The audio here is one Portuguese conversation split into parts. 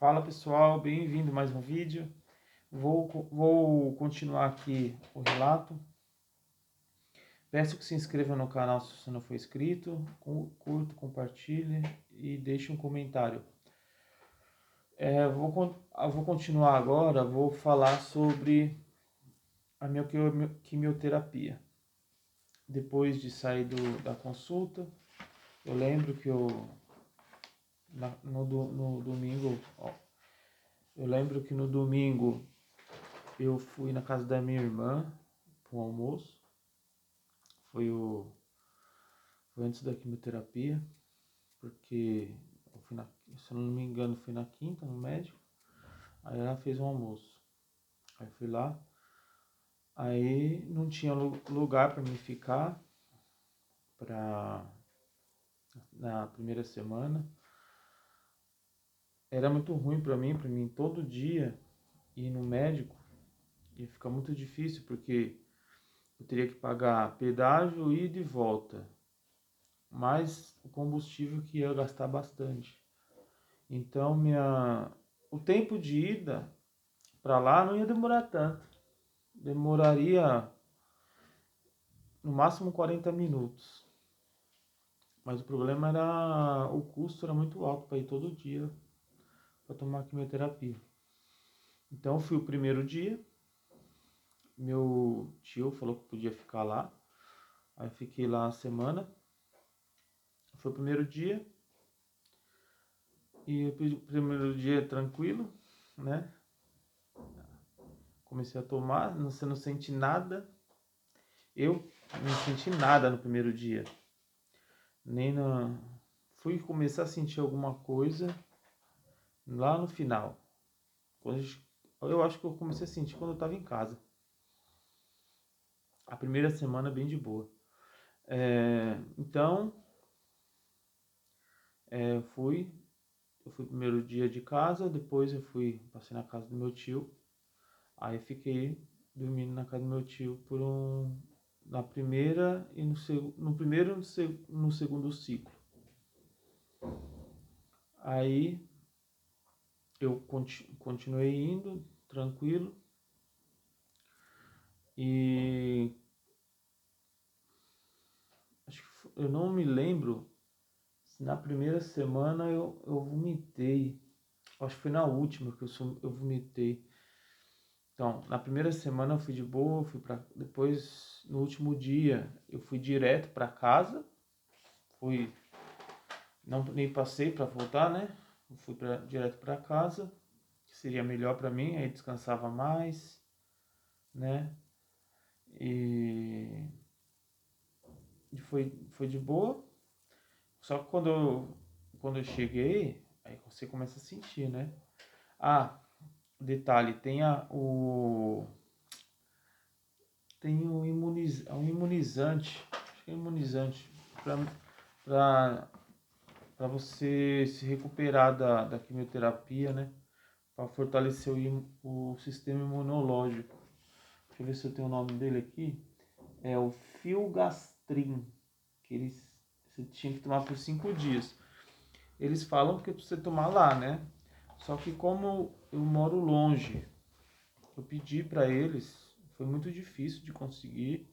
Fala pessoal, bem-vindo a mais um vídeo. Vou continuar aqui o relato. Peço que se inscreva no canal se você não for inscrito, curta, compartilhe e deixe um comentário. Vou continuar agora, vou falar sobre a minha quimioterapia. Depois de sair da consulta, eu lembro que no domingo, eu lembro que no domingo eu fui na casa da minha irmã para o almoço. Foi antes da quimioterapia, porque eu fui se eu não me engano, fui na quinta no médico. Aí ela fez um almoço. Aí fui lá. Aí não tinha lugar para me ficar na primeira semana. Era muito ruim para mim todo dia ir no médico. Ia ficar muito difícil, porque eu teria que pagar pedágio e de volta, mais o combustível que ia gastar bastante. Então o tempo de ida para lá não ia demorar tanto. Demoraria no máximo 40 minutos. Mas o problema era o custo era muito alto para ir todo dia para tomar quimioterapia. Então fui o primeiro dia. Meu tio falou que podia ficar lá. Aí fiquei lá a semana. Foi o primeiro dia. E o primeiro dia tranquilo, né? Comecei a tomar, você não sente nada. Eu não senti nada no primeiro dia. Fui começar a sentir alguma coisa lá no final. Eu acho que eu comecei a sentir quando eu estava em casa. A primeira semana bem de boa. Então, eu fui primeiro dia de casa, depois passei na casa do meu tio. Aí fiquei dormindo na casa do meu tio na primeira e no primeiro e no segundo ciclo. Aí eu continuei indo tranquilo. E eu não me lembro se na primeira semana eu vomitei. Acho que foi na última que eu vomitei. Então, na primeira semana eu fui de boa, depois no último dia eu fui direto para casa. Nem passei para voltar, né? Fui direto para casa, que seria melhor para mim, aí descansava mais, né? E foi de boa. Só que quando eu cheguei, aí você começa a sentir, né? Detalhe, tem um imunizante, acho que é imunizante, para você se recuperar da quimioterapia, né? Para fortalecer o sistema imunológico. Deixa eu ver se eu tenho o nome dele aqui. É o Filgastrin, que você tinha que tomar por 5 dias. Eles falam que é para você tomar lá, né? Só que como eu moro longe, eu pedi para eles, foi muito difícil de conseguir,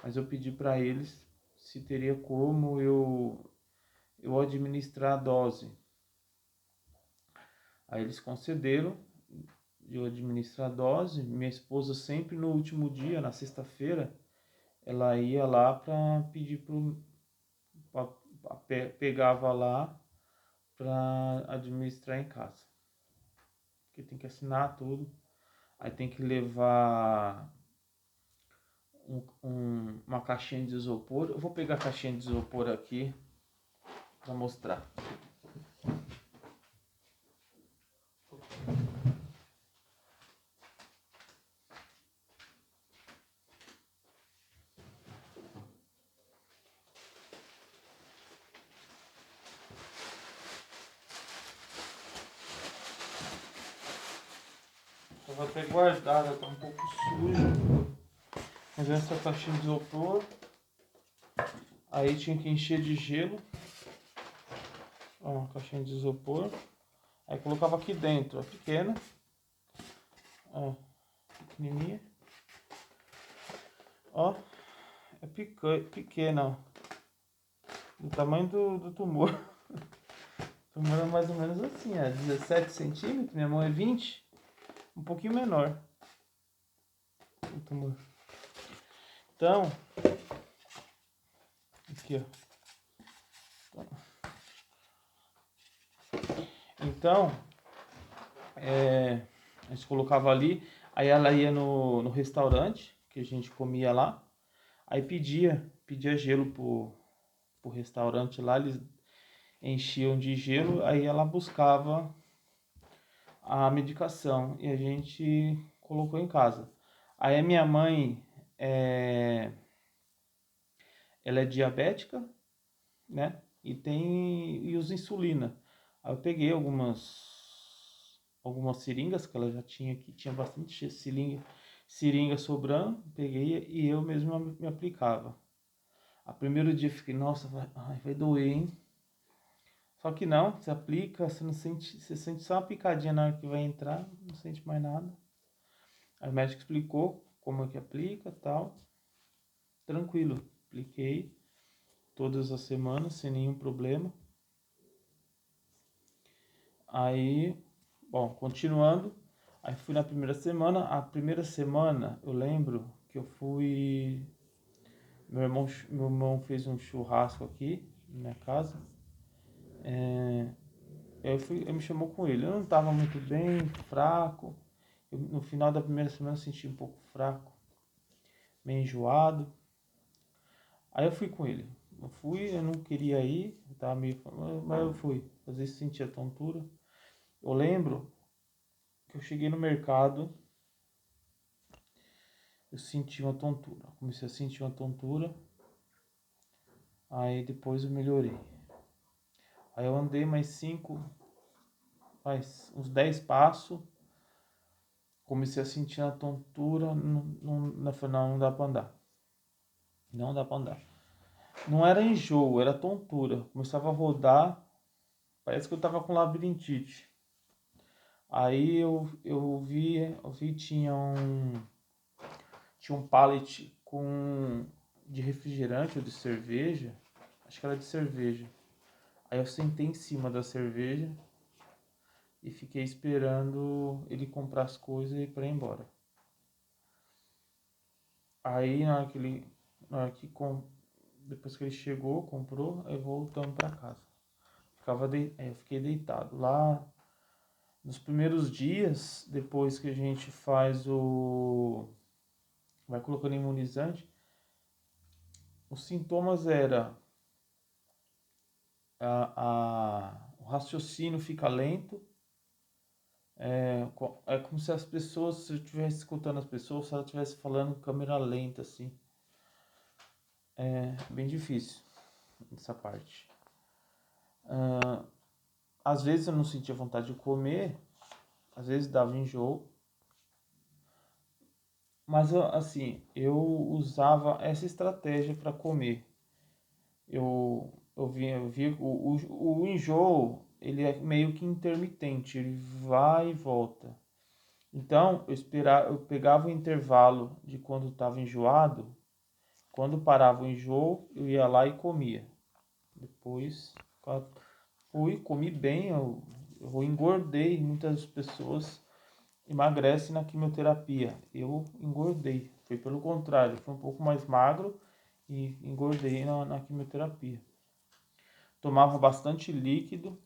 mas eu pedi para eles se teria como eu administrar a dose. Aí eles concederam de eu administrar a dose. Minha esposa sempre no último dia, na sexta-feira, ela ia lá para pedir pegava lá para administrar em casa. Porque tem que assinar tudo. Aí tem que levar uma caixinha de isopor. Eu vou pegar a caixinha de isopor aqui para mostrar. Estava até guardada, tá um pouco sujo. Mas essa caixinha de isopor. Aí tinha que encher de gelo. Ó, uma caixinha de isopor. Aí colocava aqui dentro, é pequena, ó, pequenininha, ó, é pequena, ó, do tamanho do tumor. O tumor é mais ou menos assim, ó, 17 centímetros, minha mão é 20, um pouquinho menor o tumor. Então, aqui, ó. Então, a gente colocava ali, aí ela ia no restaurante, que a gente comia lá, aí pedia gelo pro restaurante lá, eles enchiam de gelo, aí ela buscava a medicação e a gente colocou em casa. Aí a minha mãe, ela é diabética, né? E usa insulina. Aí eu peguei algumas seringas que ela já tinha aqui, tinha bastante seringa sobrando, peguei e eu mesmo me aplicava. A primeiro dia eu fiquei, nossa, vai doer, hein? Só que não, você aplica, você não sente, você sente só uma picadinha na hora que vai entrar, não sente mais nada. Aí o médico explicou como é que aplica, tal. Tranquilo, apliquei todas as semanas sem nenhum problema. Aí, bom, continuando, aí fui na primeira semana. A primeira semana eu lembro que eu fui. Meu irmão fez um churrasco aqui na minha casa. Eu me chamou com ele. Eu não estava muito bem, fraco. No final da primeira semana eu senti um pouco fraco, meio enjoado. Aí eu fui com ele. Eu não queria ir, eu tava meio. Mas eu fui. Às vezes sentia tontura. Eu lembro que eu cheguei no mercado, eu senti uma tontura. Comecei a sentir uma tontura. Aí depois eu melhorei. Aí eu andei mais uns 10 passos. Comecei a sentir a tontura. Não dá pra andar. Não dá pra andar. Não era enjoo, era tontura. Começava a rodar. Parece que eu tava com labirintite. Aí eu vi tinha um pallet de refrigerante ou de cerveja. Acho que era de cerveja. Aí eu sentei em cima da cerveja e fiquei esperando ele comprar as coisas e ir para ir embora. Aí na hora que depois que ele chegou, comprou, aí voltamos para casa. Aí eu fiquei deitado lá. Nos primeiros dias, depois que a gente vai colocando imunizante, os sintomas era o raciocínio fica lento, é como se as pessoas, se eu estivesse escutando as pessoas, se ela estivesse falando em câmera lenta, assim. É bem difícil essa parte. Às vezes eu não sentia vontade de comer, às vezes dava enjoo, mas assim, eu usava essa estratégia para comer. Eu vi o enjoo, ele é meio que intermitente, ele vai e volta. Então, eu pegava o intervalo de quando estava enjoado, quando parava o enjoo, eu ia lá e comia. Depois, comi bem, eu engordei. Muitas pessoas emagrecem na quimioterapia. Eu engordei, foi pelo contrário, fui um pouco mais magro e engordei na quimioterapia. Tomava bastante líquido.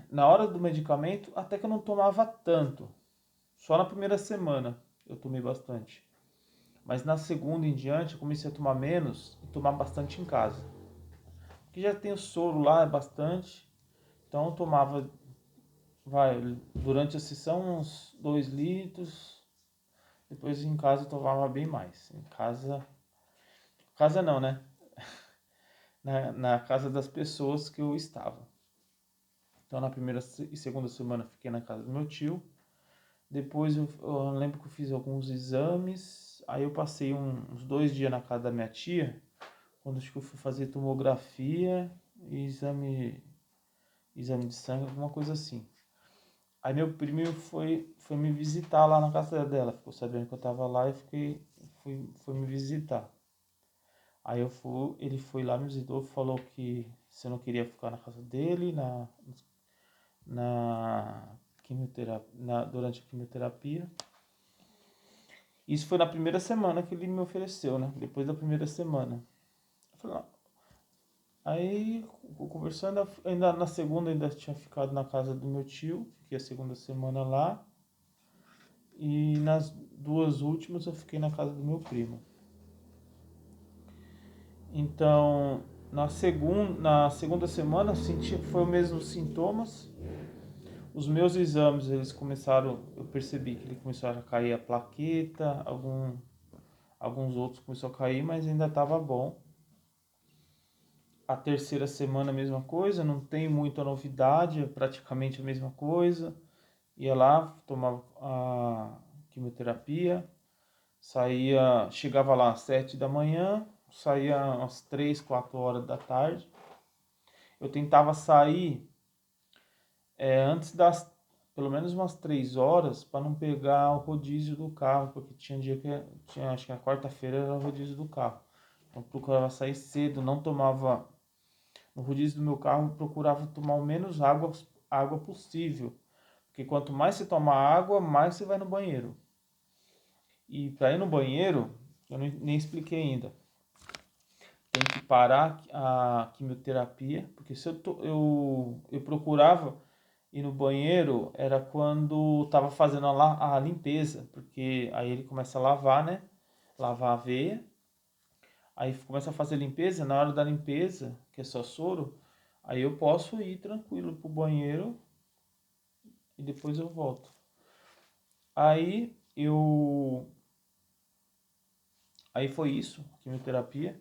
Na hora do medicamento, até que eu não tomava tanto. Só na primeira semana eu tomei bastante. Mas na segunda em diante eu comecei a tomar menos e tomar bastante em casa. Porque já tem o soro lá, é bastante. Então eu tomava, durante a sessão uns 2 litros. Depois em casa eu tomava bem mais. Casa não, né? Na casa das pessoas que eu estava. Então na primeira e segunda semana fiquei na casa do meu tio. Depois eu lembro que eu fiz alguns exames. Aí eu passei uns 2 dias na casa da minha tia. Quando acho que eu fui fazer tomografia e exame de sangue, alguma coisa assim. Aí meu primo foi me visitar lá na casa dela, ficou sabendo que eu tava lá e foi me visitar. Aí ele foi lá, me visitou, falou que se eu não queria ficar na casa dele, na quimioterapia, durante a quimioterapia. Isso foi na primeira semana que ele me ofereceu, né? Depois da primeira semana. Eu falei, ah. Aí, conversando, ainda na segunda ainda tinha ficado na casa do meu tio, fiquei a segunda semana lá. E nas duas últimas eu fiquei na casa do meu primo. Então, na segunda semana eu senti que foi os mesmos sintomas. Os meus exames, eu percebi que ele começaram a cair a plaqueta, alguns outros começou a cair, mas ainda estava bom. A terceira semana a mesma coisa, não tem muita novidade, é praticamente a mesma coisa. Ia lá, tomava a quimioterapia, chegava lá às 7 da manhã, saía às 3, 4 horas da tarde. Eu tentava sair antes pelo menos umas 3 horas, para não pegar o rodízio do carro, porque tinha dia acho que a quarta-feira era o rodízio do carro. Então eu procurava sair cedo, não tomava, no rodízio do meu carro, eu procurava tomar o menos água possível, porque quanto mais você toma água, mais você vai no banheiro. E para ir no banheiro, eu nem expliquei ainda. Tem que parar a quimioterapia, porque se eu procurava ir no banheiro, era quando estava fazendo a limpeza, porque aí ele começa a lavar, né? Lavar a veia, aí começa a fazer a limpeza, na hora da limpeza, que é só soro, aí eu posso ir tranquilo pro banheiro e depois eu volto. Aí eu Aí foi isso, quimioterapia.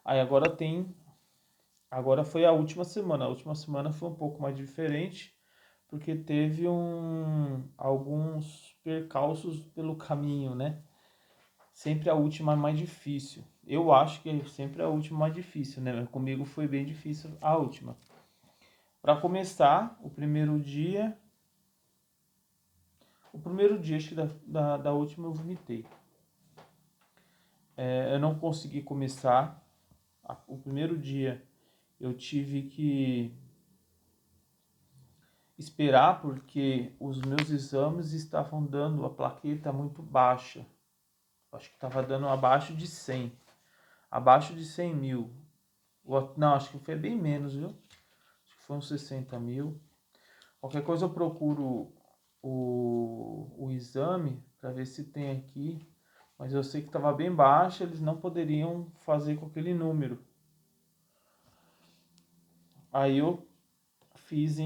Aí agora foi a última semana. A última semana foi um pouco mais diferente, porque teve alguns percalços pelo caminho, né? Sempre a última é mais difícil. Eu acho que sempre a última é mais difícil, né? Comigo foi bem difícil a última. Para começar, o primeiro dia acho que da última eu vomitei. Eu não consegui começar. O primeiro dia eu tive que esperar porque os meus exames estavam dando a plaqueta muito baixa. Acho que estava dando abaixo de 100. Abaixo de 100 mil. Não, acho que foi bem menos, viu? Acho que foi uns 60 mil. Qualquer coisa eu procuro o exame para ver se tem aqui. Mas eu sei que estava bem baixo, eles não poderiam fazer com aquele número. Aí eu fiz,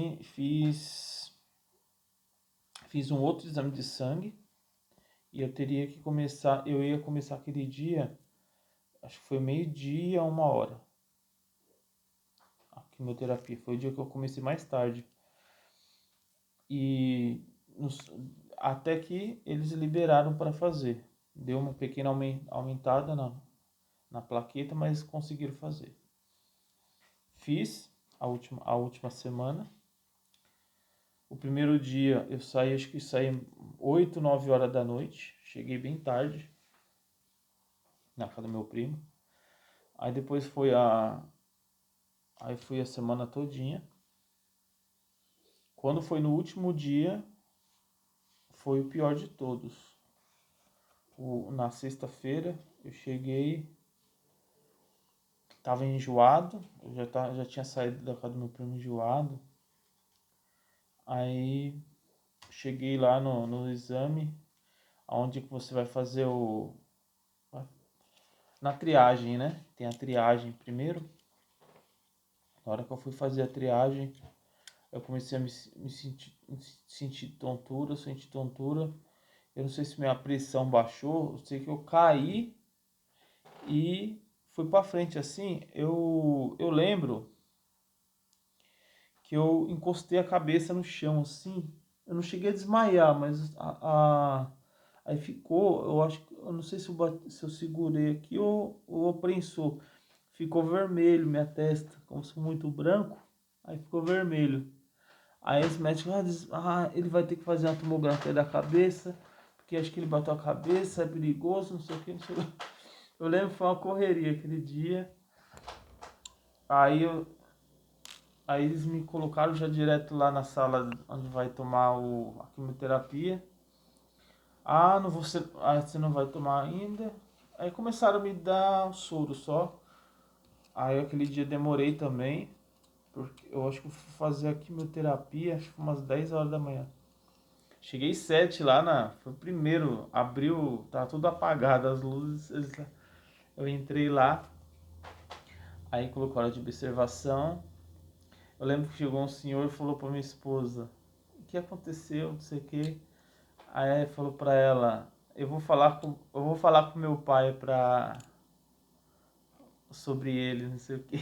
fiz um outro exame de sangue e eu ia começar aquele dia, acho que foi 12:00, 1h. A quimioterapia foi o dia que eu comecei mais tarde. E até que eles liberaram para fazer. Deu uma pequena aumentada na plaqueta, mas conseguiram fazer. Fiz a última semana. O primeiro dia eu acho que saí 8, 9 horas da noite. Cheguei bem tarde na casa do meu primo. Aí depois aí fui a semana todinha. Quando foi no último dia, foi o pior de todos. Na sexta-feira eu cheguei, tava enjoado, eu já tinha saído da casa do meu primo enjoado. Aí cheguei lá no exame, onde você vai fazer na triagem, né? Tem a triagem primeiro. Na hora que eu fui fazer a triagem, eu comecei a sentir tontura, sentir tontura. Eu não sei se minha pressão baixou, eu sei que eu caí e fui para frente assim. Eu lembro que eu encostei a cabeça no chão assim. Eu não cheguei a desmaiar, mas aí ficou, eu não sei se eu segurei aqui ou prensou. Ficou vermelho minha testa, como se fosse muito branco, aí ficou vermelho. Aí esse médico ele vai ter que fazer uma tomografia da cabeça, porque acho que ele bateu a cabeça, é perigoso, não sei o que, não sei o que. Eu lembro que foi uma correria aquele dia. Aí, aí eles me colocaram já direto lá na sala onde vai tomar a quimioterapia. Não você não vai tomar ainda. Aí começaram a me dar soro só. Aí aquele dia demorei também, porque eu acho que eu fui fazer a quimioterapia, acho que foi umas 10 horas da manhã. Cheguei 7 lá foi o primeiro, abriu, tava tudo apagado, as luzes, eu entrei lá, aí colocou hora de observação. Eu lembro que chegou um senhor e falou pra minha esposa, o que aconteceu, não sei o que. Aí falou pra ela, eu vou falar com meu pai sobre ele, não sei o que.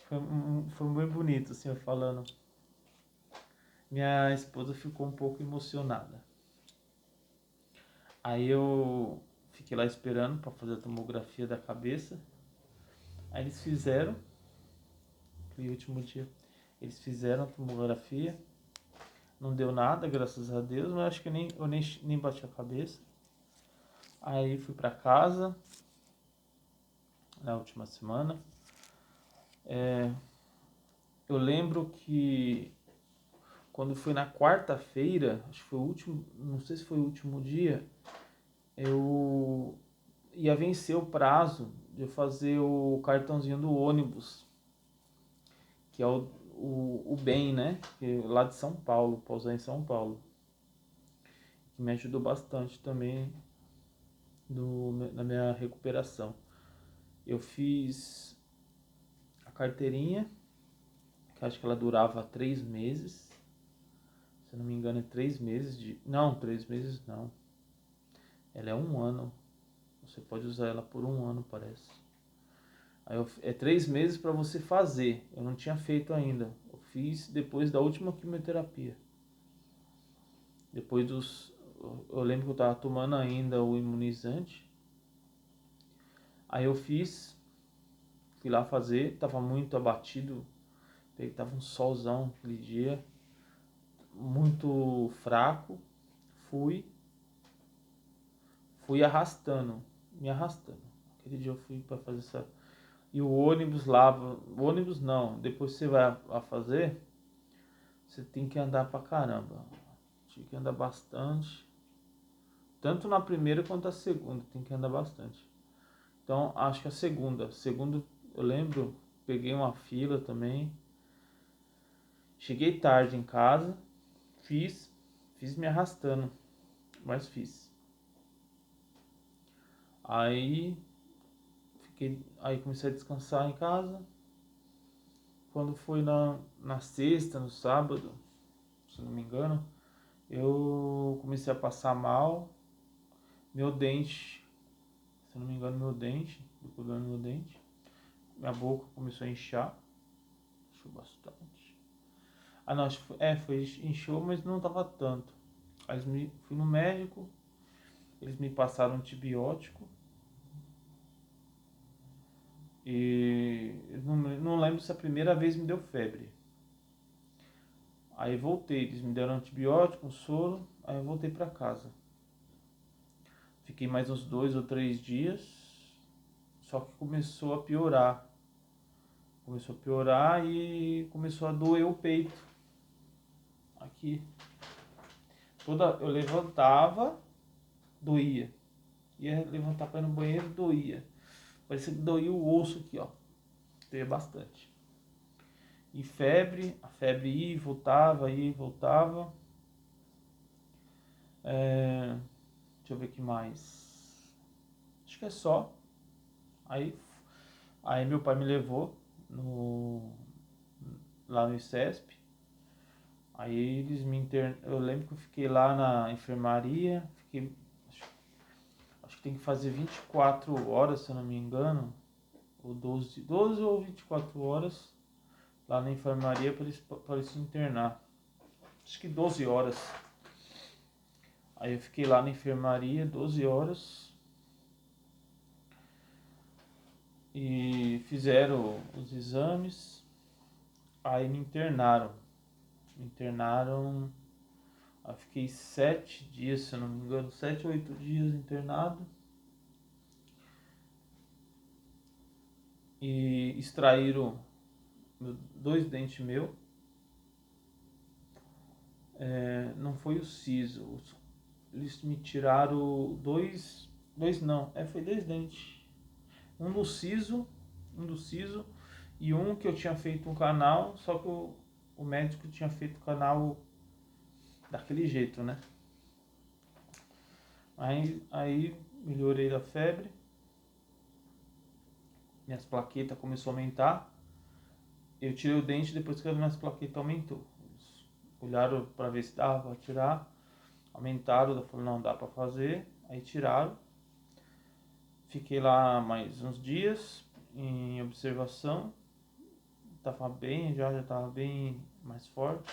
Foi muito bonito, assim, eu falando. Minha esposa ficou um pouco emocionada. Aí eu fiquei lá esperando para fazer a tomografia da cabeça. Aí eles fizeram, aquele último dia, eles fizeram a tomografia. Não deu nada, graças a Deus, mas acho que eu nem bati a cabeça. Aí fui para casa na última semana. Eu lembro que quando foi na quarta-feira, acho que foi o último, não sei se foi o último dia, eu ia vencer o prazo de eu fazer o cartãozinho do ônibus, que é o BEM, né? Que é lá de São Paulo, para usar em São Paulo. Que me ajudou bastante também na minha recuperação. Eu fiz a carteirinha, que acho que ela durava 3 meses. Se eu não me engano, é 3 meses de. Não, 3 meses não. Ela é 1 ano. Você pode usar ela por 1 ano, parece. É 3 meses para você fazer. Eu não tinha feito ainda. Eu fiz depois da última quimioterapia. Depois dos. Eu lembro que eu estava tomando ainda o imunizante. Aí eu fui lá fazer, tava muito abatido. Tava um solzão aquele dia, muito fraco. Fui, fui arrastando, me arrastando. Aquele dia eu fui para fazer essa. E o ônibus lá, o ônibus não, depois você vai a fazer, você tem que andar pra caramba. Tinha que andar bastante. Tanto na primeira quanto na segunda, tem que andar bastante. Então, acho que a segunda, eu lembro, peguei uma fila também. Cheguei tarde em casa, fiz me arrastando, mas fiz. Aí aí comecei a descansar em casa. Quando foi na sexta, no sábado, se não me engano, eu comecei a passar mal. Meu dente, se não me engano, tô cuidando do meu dente. Minha boca começou a inchar bastante. Não, acho que inchou, mas não tava tanto. Aí fui no médico, eles me passaram antibiótico e eu não lembro se a primeira vez me deu febre. Aí voltei, eles me deram antibiótico, um soro, aí eu voltei para casa. Fiquei mais uns 2 ou 3 dias, só que começou a piorar. Começou a piorar e começou a doer o peito. Aqui. Eu levantava, doía. Ia levantar para ir no banheiro, doía. Parecia que doía o osso aqui, ó. Doía bastante. E a febre ia e voltava. Deixa eu ver o que mais. Acho que é só. Aí, aí meu pai me levou lá no ICESP. Aí eles me internaram. Eu lembro que eu fiquei lá na enfermaria. Acho que tem que fazer 24 horas, se eu não me engano. Ou 12 ou 24 horas lá na enfermaria para eles se internar. Acho que 12 horas. Aí eu fiquei lá na enfermaria 12 horas. E fizeram os exames. Aí me internaram. Me internaram, eu fiquei 7 dias, se eu não me engano, 7 ou 8 dias internado. E extraíram 2 dentes meus. Não foi o siso. Eles me tiraram dois não, foi 2 dentes. Um do siso, e um que eu tinha feito um canal, só que o médico tinha feito o canal daquele jeito, né? Aí melhorei da febre, minhas plaquetas começou a aumentar. Eu tirei o dente depois que as minhas plaquetas aumentou. Eles olharam para ver se dava para tirar, aumentaram, eu falei, não dá para fazer, aí tiraram. Fiquei lá mais uns dias em observação, tava bem, já tava bem mais forte.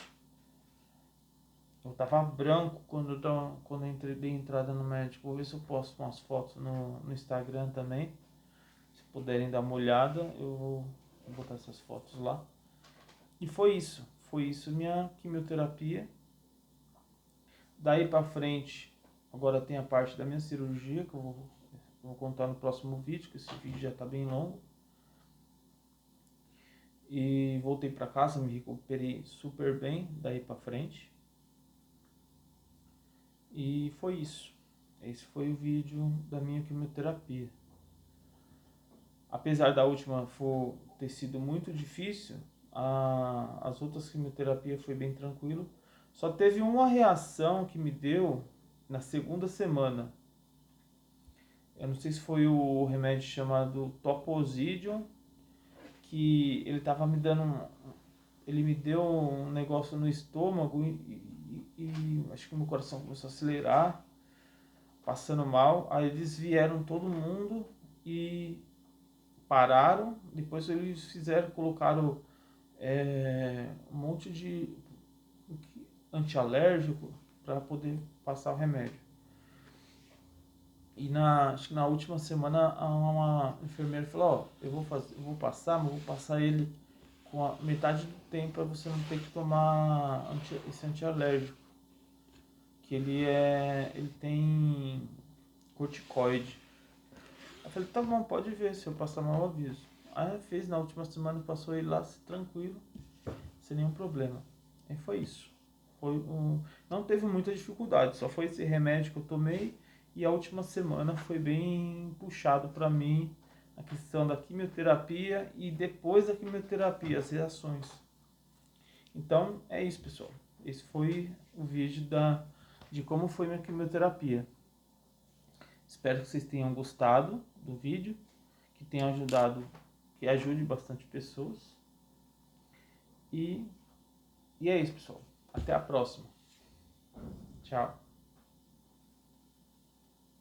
Eu tava branco quando eu dei entrada no médico. Vou ver se eu posto umas fotos no Instagram também. Se puderem dar uma olhada, eu vou botar essas fotos lá. E foi isso minha quimioterapia. Daí pra frente, agora tem a parte da minha cirurgia, que eu vou contar no próximo vídeo, que esse vídeo já tá bem longo. E voltei pra casa, me recuperei super bem daí pra frente. E foi isso. Esse foi o vídeo da minha quimioterapia. Apesar da última ter sido muito difícil, as outras quimioterapias foi bem tranquilo. Só teve uma reação que me deu na segunda semana. Eu não sei se foi o remédio chamado Toposidium, que ele tava me dando ele me deu um negócio no estômago e acho que meu coração começou a acelerar, passando mal. Aí eles vieram todo mundo e pararam. Depois eles colocaram um monte de antialérgico para poder passar o remédio. E acho que na última semana uma enfermeira falou, eu vou passar, mas vou passar ele com a metade do tempo para você não ter que tomar esse antialérgico. Que ele tem corticoide. Eu falei, tá bom, pode ver, se eu passar mal eu aviso. Aí fez, na última semana passou ele lá tranquilo, sem nenhum problema. E foi isso. Não teve muita dificuldade, só foi esse remédio que eu tomei. E a última semana foi bem puxado para mim a questão da quimioterapia e depois da quimioterapia, as reações. Então é isso, pessoal. Esse foi o vídeo de como foi minha quimioterapia. Espero que vocês tenham gostado do vídeo, que tenha ajudado, que ajude bastante pessoas. E é isso, pessoal. Até a próxima. Tchau.